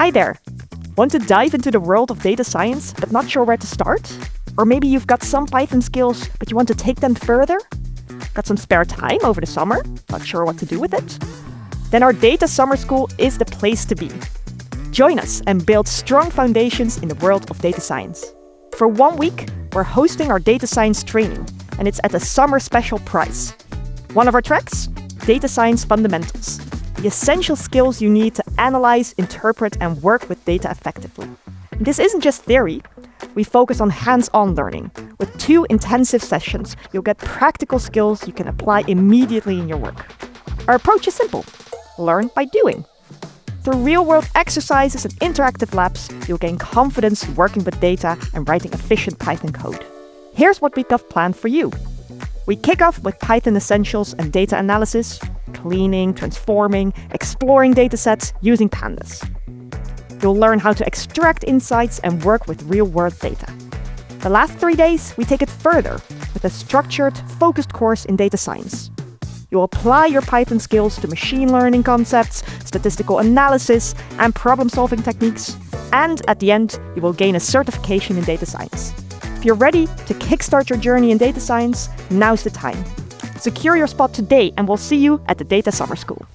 Hi there! Want to dive into the world of data science but not sure where to start? Or maybe you've got some Python skills but you want to take them further? Got some spare time over the summer? Not sure what to do with it? Then our Data Summer School is the place to be. Join us and build strong foundations in the world of data science. For 1 week, we're hosting our data science training, and it's at a summer special price. One of our tracks? Data Science Fundamentals. The essential skills you need to analyze, interpret, and work with data effectively. And this isn't just theory. We focus on hands-on learning. With 2 intensive sessions, you'll get practical skills you can apply immediately in your work. Our approach is simple. Learn by doing. Through real-world exercises and interactive labs, you'll gain confidence working with data and writing efficient Python code. Here's what we've got planned for you. We kick off with Python essentials and data analysis, cleaning, transforming, exploring datasets using Pandas. You'll learn how to extract insights and work with real-world data. The last 3 days, we take it further with a structured, focused course in data science. You'll apply your Python skills to machine learning concepts, statistical analysis, and problem-solving techniques. And at the end, you will gain a certification in data science. If you're ready to kickstart your journey in data science, now's the time. Secure your spot today, and we'll see you at the Data Summer School.